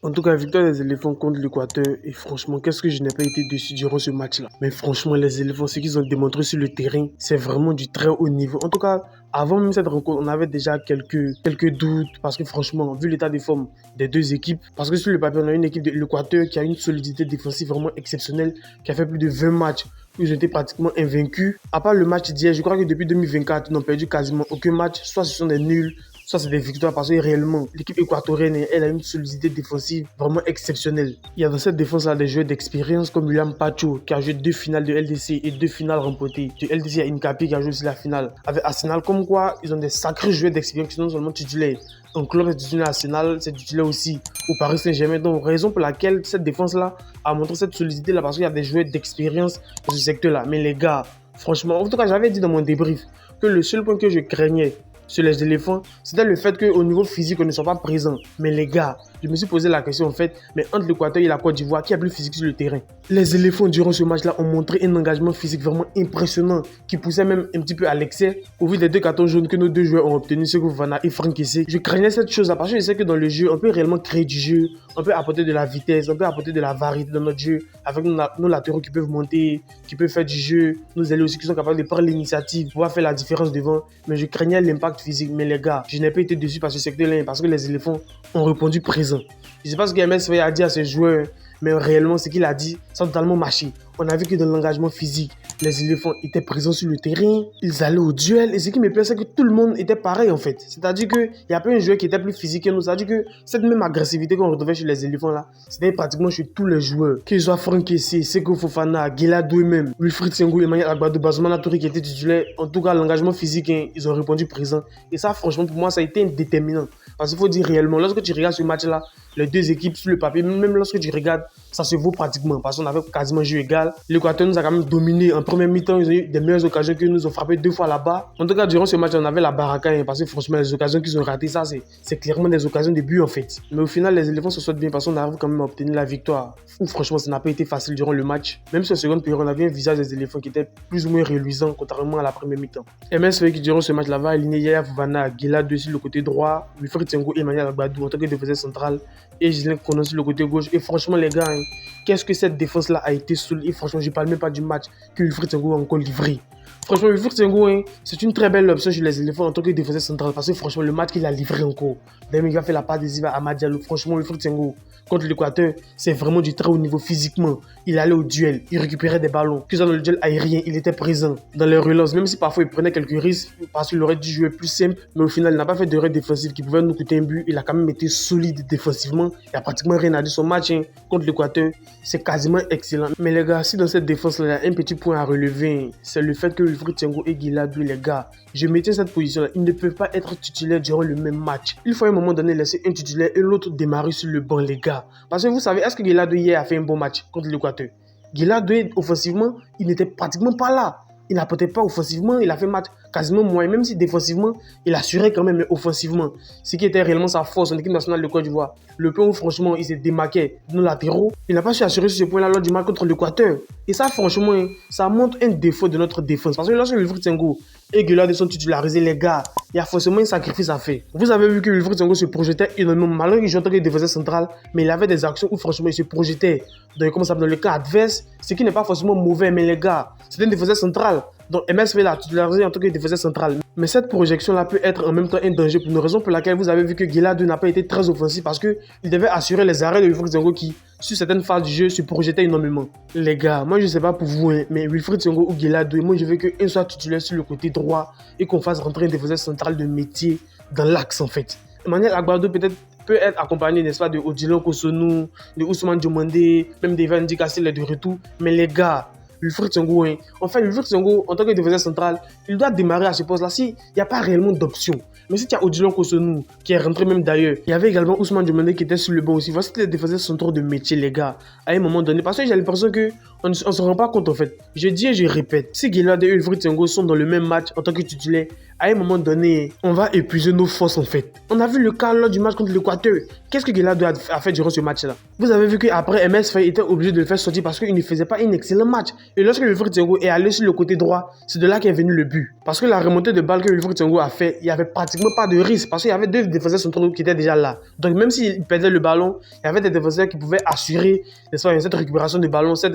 En tout cas, victoire des éléphants contre l'Équateur. Et franchement, qu'est-ce que je n'ai pas été déçu durant ce match-là. Mais franchement, les éléphants, ce qu'ils ont démontré sur le terrain, c'est vraiment du très haut niveau. En tout cas, avant même cette rencontre, on avait déjà quelques doutes. Parce que franchement, vu l'état de forme des deux équipes, parce que sur le papier, on a une équipe de l'Équateur qui a une solidité défensive vraiment exceptionnelle, qui a fait plus de 20 matchs où ils ont été pratiquement invaincus. À part le match d'hier, je crois que depuis 2024, ils n'ont perdu quasiment aucun match. Soit ce sont des nuls, ça, c'est des victoires parce que réellement, l'équipe équatorienne, elle a une solidité défensive vraiment exceptionnelle. Il y a dans cette défense-là des joueurs d'expérience comme William Pacho qui a joué 2 finales de LDC et 2 finales remportées. De LDC, il y a Incapi qui a joué aussi la finale. Avec Arsenal, comme quoi, ils ont des sacrés joueurs d'expérience qui sont non seulement titulaires. Un club est titulaire à Arsenal, c'est titulaire aussi au Paris Saint-Germain. Donc, raison pour laquelle cette défense-là a montré cette solidité-là parce qu'il y a des joueurs d'expérience dans ce secteur-là. Mais les gars, franchement, en tout cas, j'avais dit dans mon débrief que le seul point que je craignais sur les éléphants, c'était le fait qu'au niveau physique, on ne soit pas présent. Mais les gars, je me suis posé la question en fait, mais entre l'Équateur et la Côte d'Ivoire, qui a plus physique sur le terrain? Les éléphants, durant ce match-là, ont montré un engagement physique vraiment impressionnant, qui poussait même un petit peu à l'excès. Au vu des 2 cartons jaunes que nos 2 joueurs ont obtenus, Seko Fofana et Franck Kessié, je craignais cette chose-là parce que je sais que dans le jeu, on peut réellement créer du jeu, on peut apporter de la vitesse, on peut apporter de la variété dans notre jeu, avec nos latéraux qui peuvent monter, qui peuvent faire du jeu, nos ailiers aussi qui sont capables de prendre l'initiative, pouvoir faire la différence devant. Mais je craignais l'impact physique. Mais les gars, je n'ai pas été déçu par ce secteur-là parce que les éléphants ont répondu présent. Je ne sais pas ce que MS a dit à ses joueurs, mais réellement, ce qu'il a dit, ça a totalement marché. On a vu que dans l'engagement physique, les éléphants étaient présents sur le terrain, ils allaient au duel. Et ce qui me plaît, c'est que tout le monde était pareil en fait. C'est-à-dire qu'il n'y a pas un joueur qui était plus physique que nous. C'est-à-dire que cette même agressivité qu'on retrouvait chez les éléphants là, c'était pratiquement chez tous les joueurs. Qu'ils soient Franck Kessié, Seko Fofana, Guelado même, Wilfried Senghou, Emmanuel Agbadou, Bazoumana Touré qui était titulaire. En tout cas, l'engagement physique, hein, ils ont répondu présent. Et ça, franchement, pour moi, ça a été un déterminant. Parce qu'il faut dire réellement, lorsque tu regardes ce match-là, les 2 équipes sur le papier, même lorsque tu regardes, ça se vaut pratiquement. Parce qu'on avait quasiment jeu égal. L'Équateur nous a quand même dominé. En première mi-temps, ils ont eu des meilleures occasions que nous ont frappé 2 fois là-bas. En tout cas, durant ce match, on avait la baraka. Hein, parce que franchement, les occasions qu'ils ont ratées, ça, c'est clairement des occasions de but en fait. Mais au final, les éléphants se sortent bien parce qu'on arrive quand même à obtenir la victoire. Franchement, ça n'a pas été facile durant le match. Même sur la seconde période, on avait un visage des éléphants qui était plus ou moins reluisant, contrairement à la première mi-temps. MS qui durant ce match-là va aligner Yaya Fofana, Guelado sur le côté droit, Wilfried Senghou et Emmanuel Agbadou en tant que défenseur central et Gislain Konon sur le côté gauche. Et franchement, les gars, hein, qu'est-ce que cette défense-là a été solide. Et franchement, je ne parle même pas du match que Wilfried Senghou a encore livré. Franchement, Wilfried Senghou, hein, c'est une très belle option chez les éléphants en tant que défenseur central parce que franchement, le match qu'il a livré encore, même il a fait la part adhésive à Amad Diallo. Franchement, Wilfried Senghou contre l'Équateur, c'est vraiment du très haut niveau physiquement. Il allait au duel, il récupérait des ballons. Que ce soit dans le duel aérien, il était présent dans les relances, même si parfois il prenait quelques risques parce qu'il aurait dû jouer plus simple. Mais au final, il n'a pas fait d'erreur défensive qui pouvait nous coûter un but. Il a quand même été solide défensivement. Il n'a pratiquement rien à dire. Son match hein, contre l'Équateur, c'est quasiment excellent. Mais les gars, si dans cette défense-là, il y a un petit point à relever, c'est le fait que Wilfried Senghou et Guelado, les gars, je mettais cette position-là. Ils ne peuvent pas être titulaires durant le même match. Il faut à un moment donné laisser un titulaire et l'autre démarrer sur le banc, les gars. Parce que vous savez, est-ce que Guelado hier a fait un bon match contre l'Équateur? Guelado, offensivement, il n'était pratiquement pas là. Il n'apportait pas offensivement, il a fait un match quasiment moyen, même si défensivement, il assurait quand même, mais offensivement, ce qui était réellement sa force en équipe nationale de Côte d'Ivoire. Le point où franchement, il s'est démarqué de nos latéraux, il n'a pas su assurer sur ce point-là lors du match contre l'Équateur. Et ça, franchement, ça montre un défaut de notre défense. Parce que lorsque Wilfried Senghou et Guelado sont titularisés, les gars, il y a forcément un sacrifice à faire. Vous avez vu que Wilfried Senghou se projetait énormément, malgré qu'il joue en tant que défenseur central, mais il avait des actions où franchement il se projetait dans le camp adverse, ce qui n'est pas forcément mauvais, mais les gars, c'est un défenseur central. Donc MS l'a titularisé en tant que défenseur central. Mais cette projection-là peut être en même temps un danger pour une raison pour laquelle vous avez vu que Guelado n'a pas été très offensif parce qu'il devait assurer les arrêts de Wilfried Senghou qui, sur certaines phases du jeu, se projetait énormément. Les gars, moi je ne sais pas pour vous, hein, mais Wilfried Senghou ou Guelado, moi je veux qu'un soit titulaire sur le côté droit et qu'on fasse rentrer un défenseur central de métier dans l'axe en fait. Emmanuel Agbadou peut être accompagné, n'est-ce pas, de Odilon Kosonou, de Ousmane Diomandé, même d'Evan Dikassel de retour. Mais les gars, Wilfried Senghou, hein. Enfin, Wilfried Senghou, en tant que défenseur central, il doit démarrer à ce poste-là s'il n'y a pas réellement d'option. Mais si tu as Odilon Kosonou, qui est rentré même d'ailleurs, il y avait également Ousmane Diomandé qui était sur le banc aussi. Voici les défenseurs centraux de métier, les gars, à un moment donné. Parce que j'ai l'impression qu'on ne se rend pas compte en fait. Je dis et je répète, si Guelado et Wilfried Senghou sont dans le même match en tant que titulaire, à un moment donné, on va épuiser nos forces en fait. On a vu le cas lors du match contre l'Équateur. Qu'est-ce que Guelado a fait durant ce match-là? Vous avez vu qu'après, MS Faye était obligé de le faire sortir parce qu'il ne faisait pas un excellent match. Et lorsque Wilfried Tsongo est allé sur le côté droit, c'est de là qu'est venu le but. Parce que la remontée de balle que Wilfried Tsongo a fait, il n'y avait pratiquement pas de risque parce qu'il y avait deux défenseurs centraux qui étaient déjà là. Donc même s'il perdait le ballon, il y avait des défenseurs qui pouvaient assurer cette récupération de ballon, cette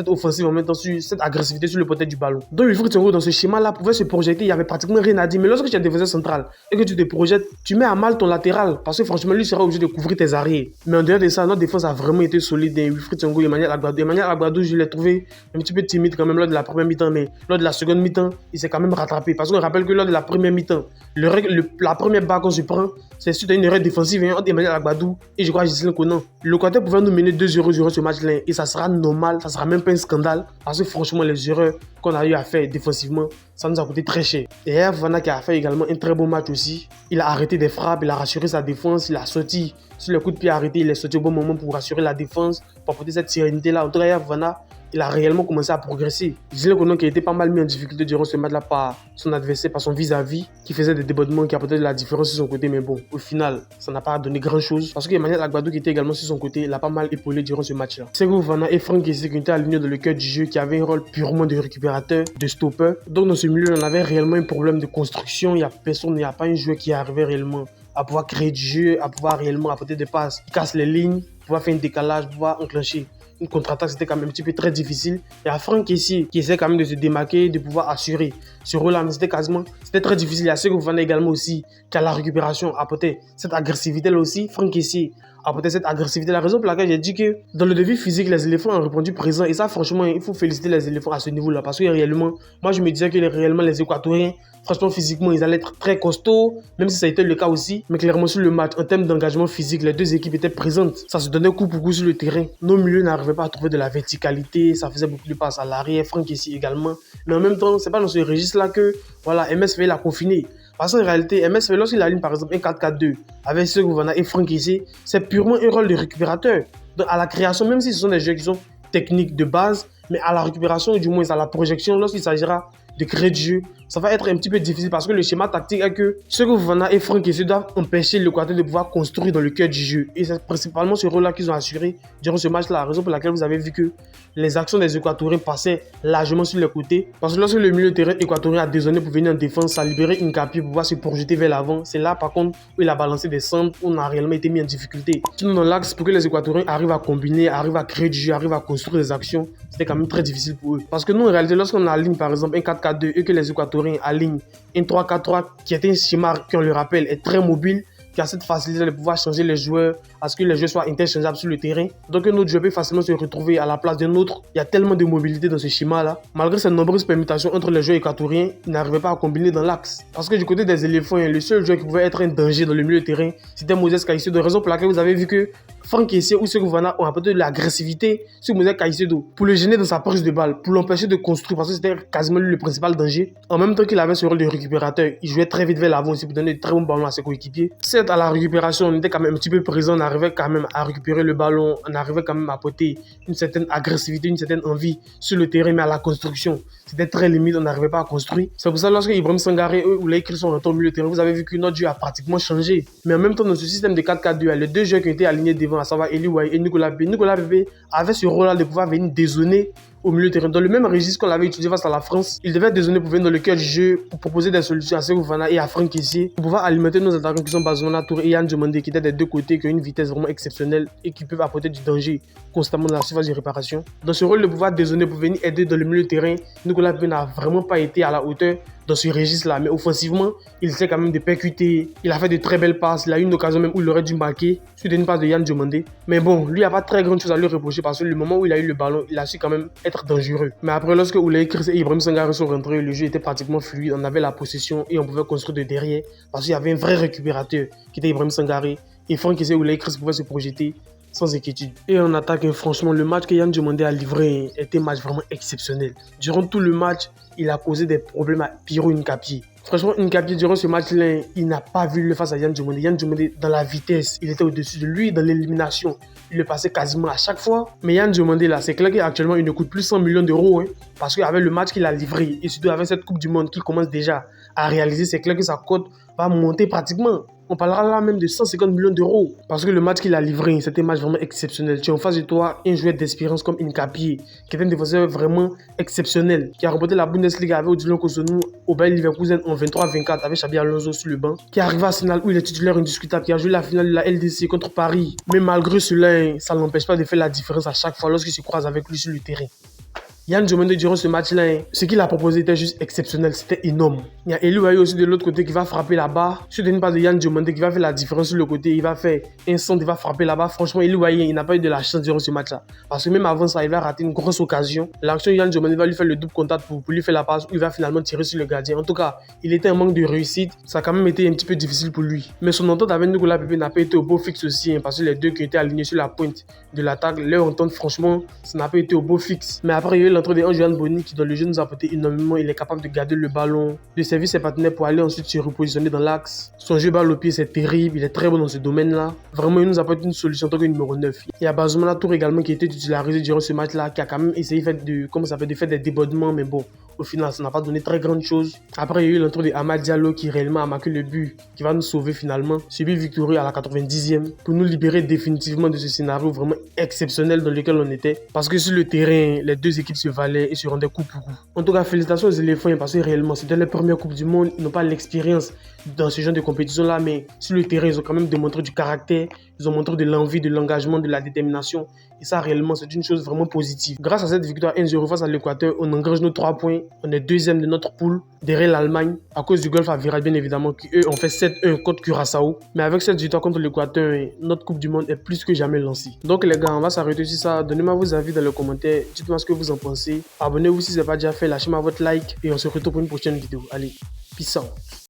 offensive en même temps, cette agressivité sur le côté du ballon. Donc Wilfried Tsongo dans ce schéma-là pouvait se projeter, il n'y avait pratiquement rien à dire. Mais lorsque tu es un défenseur central et que tu te projettes, tu mets à mal ton latéral parce que franchement lui sera obligé de couvrir tes arrières. Mais en dehors de ça, notre défense a vraiment été solide. Wilfried Tsongo, Emmanuel Agbadou, je l'ai trouvé un petit peu timide quand même lors de la première mi-temps, mais lors de la seconde mi-temps, il s'est quand même rattrapé. Parce qu'on rappelle que lors de la première mi-temps, la première balle qu'on se prend, c'est suite à une erreur défensive entre Emmanuel Agbadou et je crois Gislain Conan. Le Qatar pouvait nous mener 2-0 durant ce match-là et ça sera normal, ça sera même pas un scandale parce que franchement, les erreurs qu'on a eu à faire défensivement, ça nous a coûté très cher. Et Yaya Fofana qui a fait également un très bon match aussi. Il a arrêté des frappes, il a rassuré sa défense, il a sorti sur le coup de pied arrêté, il est sorti au bon moment pour rassurer la défense, pour apporter cette sérénité-là. En tout cas, Yaya Fofana, il a réellement commencé à progresser. Gislain Conan qui a été pas mal mis en difficulté durant ce match-là par son adversaire, par son vis-à-vis, qui faisait des débordements, qui apportaient de la différence sur son côté. Mais bon, au final, ça n'a pas donné grand-chose. Parce que Emmanuel Agbadou qui était également sur son côté, l'a pas mal épaulé durant ce match-là. Seko Fofana et Franck Kessié qui étaient alignés dans le cœur du jeu, qui avaient un rôle purement de récupérateur, de stopper. Donc dans ce milieu, on avait réellement un problème de construction. Il n'y a pas un joueur qui arrivait réellement à pouvoir créer du jeu, à pouvoir réellement apporter des passes qui cassent les lignes, pouvoir faire un décalage, pouvoir enclencher une contre-attaque. C'était quand même un petit peu très difficile. Il y a Franck Kessié qui essaie quand même de se démarquer, de pouvoir assurer ce rôle-là, mais c'était très difficile. Il y a Seko Fofana également aussi qui a la récupération, apporter cette agressivité-là aussi. Franck Kessié apporter cette agressivité. La raison pour laquelle j'ai dit que dans le défi physique, les éléphants ont répondu présent. Et ça, franchement, il faut féliciter les éléphants à ce niveau-là. Parce que réellement, moi, je me disais que réellement, les Équatoriens, franchement, physiquement, ils allaient être très costauds, même si ça a été le cas aussi. Mais clairement, sur le match, en termes d'engagement physique, les deux équipes étaient présentes. Ça se donnait coup pour coup sur le terrain. Nos milieux n'arrivaient pas à trouver de la verticalité. Ça faisait beaucoup de passes à l'arrière. Franck ici également. Mais en même temps, c'est pas dans ce registre-là que, voilà, MS l'a confiné. Parce qu'en réalité, MS lorsqu'il aligne par exemple un 4-4-2 avec Seko Fofana et Franck Kessié, c'est purement un rôle de récupérateur. Donc à la création, même si ce sont des jeux qui sont techniques de base, mais à la récupération, ou du moins à la projection, lorsqu'il s'agira de créer du jeu, ça va être un petit peu difficile parce que le schéma tactique est que Seko Fofana et Franck Kessié doivent empêcher l'Équateur de pouvoir construire dans le cœur du jeu. Et c'est principalement ce rôle-là qu'ils ont assuré durant ce match-là. La raison pour laquelle vous avez vu que les actions des Équatoriens passaient largement sur les côtés. Parce que lorsque le milieu de terrain équatorien a dézonné pour venir en défense, ça a libéré Ngapi pour pouvoir se projeter vers l'avant. C'est là par contre où il a balancé des centres, où on a réellement été mis en difficulté. Sinon dans l'axe, pour que les Équatoriens arrivent à combiner, arrivent à créer du jeu, arrivent à construire des actions, c'était quand même très difficile pour eux. Parce que nous en réalité, lorsqu'on aligne par exemple un 4-4-2 et que les Équatoriens alignent un 3-4-3 qui est un schéma qui, on le rappelle, est très mobile, qui a cette facilité de pouvoir changer les joueurs, à ce que les joueurs soient interchangeables sur le terrain. Donc un autre joueur peut facilement se retrouver à la place d'un autre. Il y a tellement de mobilité dans ce schéma-là. Malgré ces nombreuses permutations entre les joueurs équatoriens, ils n'arrivaient pas à combiner dans l'axe. Parce que du côté des éléphants, le seul joueur qui pouvait être un danger dans le milieu de terrain, c'était Moses Caicedo. Raison pour laquelle vous avez vu que Franck Kessié ou Seko Fofana ont apporté de l'agressivité sur Moses Caicedo pour le gêner dans sa prise de balle, pour l'empêcher de construire parce que c'était quasiment lui le principal danger. En même temps qu'il avait ce rôle de récupérateur, il jouait très vite vers l'avant aussi pour donner de très bons ballons à ses coéquipiers. Certes, à la récupération, on était quand même un petit peu présent, on arrivait quand même à récupérer le ballon, on arrivait quand même à apporter une certaine agressivité, une certaine envie sur le terrain, mais à la construction, c'était très limite, on n'arrivait pas à construire. C'est pour ça que lorsque Ibrahim Sangaré ou les Chris sont rentrés au milieu de terrain, vous avez vu que notre jeu a pratiquement changé. Mais en même temps, dans ce système de 4-4-2, les deux joueurs qui étaient alignés devant, à savoir Eli Wahi et Nicolas Pepe. Nicolas Pepe avait ce rôle-là de pouvoir venir dézonner au milieu de terrain. Dans le même registre qu'on l'avait utilisé face à la France, il devait dézonner pour venir dans le cœur du jeu, pour proposer des solutions à Seko Fofana et à Franck Kessié, pour pouvoir alimenter nos attaquants qui sont Bazouna Touré et Yann Diomandé, qui étaient des deux côtés, qui ont une vitesse vraiment exceptionnelle et qui peuvent apporter du danger constamment dans la surface de réparation. Dans ce rôle de pouvoir dézonner pour venir aider dans le milieu de terrain, Nicolas Pepe n'a vraiment pas été à la hauteur dans ce registre-là. Mais offensivement, il essaie quand même de percuter. Il a fait de très belles passes. Il a eu une occasion même où il aurait dû marquer suite à une passe de Yann Diomandé. Mais bon, lui, il n'y a pas très grande chose à lui reprocher parce que le moment où il a eu le ballon, il a su quand même être dangereux. Mais après, lorsque Oulaye Chris et Ibrahim Sangaré sont rentrés, le jeu était pratiquement fluide. On avait la possession et on pouvait construire de derrière parce qu'il y avait un vrai récupérateur qui était Ibrahim Sangaré. Et Franck Kessié et Oulaye Chris pouvaient se projeter sans inquiétude. Et en attaque, franchement, le match que Yann Diomandé a livré était un match vraiment exceptionnel. Durant tout le match, il a causé des problèmes à Pirou Ngapi. Franchement, Ngapi, durant ce match-là, il n'a pas vu le face à Yann Diomandé. Yann Diomandé, dans la vitesse, il était au-dessus de lui. Dans l'élimination, il le passait quasiment à chaque fois. Mais Yann Diomandé, là, c'est clair qu'actuellement, il ne coûte plus 100 millions d'euros. Parce qu'avec le match qu'il a livré, et surtout avec cette Coupe du Monde qu'il commence déjà à réaliser, c'est clair que sa cote va monter pratiquement. On parlera là même de 150 millions d'euros. Parce que le match qu'il a livré, c'était un match vraiment exceptionnel. Tu as en face de toi un joueur d'expérience comme Nkapie, qui est un défenseur vraiment exceptionnel, qui a remporté la Bundesliga avec Odilon Kosunu au Bayer Leverkusen en 23-24 avec Xabi Alonso sur le banc, qui est arrivé à Arsenal où il est titulaire indiscutable, qui a joué la finale de la LDC contre Paris. Mais malgré cela, ça ne l'empêche pas de faire la différence à chaque fois lorsqu'il se croise avec lui sur le terrain. Yann Diomande, durant ce match-là, ce qu'il a proposé était juste exceptionnel, c'était énorme. Il y a Eli Wahi aussi de l'autre côté qui va frapper là-bas. Sur une passe de Yann Diomande qui va faire la différence sur le côté, il va faire un centre, il va frapper là-bas. Franchement, Eli Wahi, il n'a pas eu de la chance durant ce match-là. Parce que même avant ça, il va rater une grosse occasion. L'action de Yann Diomande va lui faire le double contact pour lui faire la passe où il va finalement tirer sur le gardien. En tout cas, il était un manque de réussite. Ça a quand même été un petit peu difficile pour lui. Mais son entente avec Nicolas Pepe n'a pas été au beau fixe aussi, hein, parce que les deux qui étaient alignés sur la pointe de l'attaque, leur entente, franchement, ça n'a pas été au beau fixe. Mais après, il y a eu l'entrée de Antoine Boni qui dans le jeu nous a apporté énormément. Il est capable de garder le ballon, de servir ses partenaires pour aller ensuite se repositionner dans l'axe. Son jeu balle au pied, c'est terrible. Il est très bon dans ce domaine-là. Vraiment, il nous apporte une solution en tant que numéro 9. Il y a Bazouma Tour également qui a été titularisé durant ce match-là, qui a quand même essayé de faire des débordements, mais bon, au final, ça n'a pas donné très grande chose. Après, il y a eu l'entrée de Amad Diallo qui réellement a marqué le but, qui va nous sauver finalement. Ce but victorieux à la 90e pour nous libérer définitivement de ce scénario vraiment exceptionnel dans lequel on était. Parce que sur le terrain, les deux équipes se valaient et se rendaient coup pour coup. En tout cas, félicitations aux éléphants parce que réellement, c'était leur première Coupe du Monde. Ils n'ont pas l'expérience dans ce genre de compétition-là, mais sur le terrain, ils ont quand même démontré du caractère. Ils ont montré de l'envie, de l'engagement, de la détermination. Et ça, réellement, c'est une chose vraiment positive. Grâce à cette victoire 1-0 face à l'Équateur, on engrange nos 3 points. On est deuxième de notre poule, derrière l'Allemagne, à cause du golf à Viral, bien évidemment, qui eux ont fait 7-1 contre Curaçao. Mais avec cette victoire contre l'Équateur, notre Coupe du Monde est plus que jamais lancée. Donc les gars, on va s'arrêter sur ça. Donnez-moi vos avis dans les commentaires. Dites-moi ce que vous en pensez. Abonnez-vous si ce n'est pas déjà fait. Lâchez-moi votre like. Et on se retrouve pour une prochaine vidéo. Allez, peace out.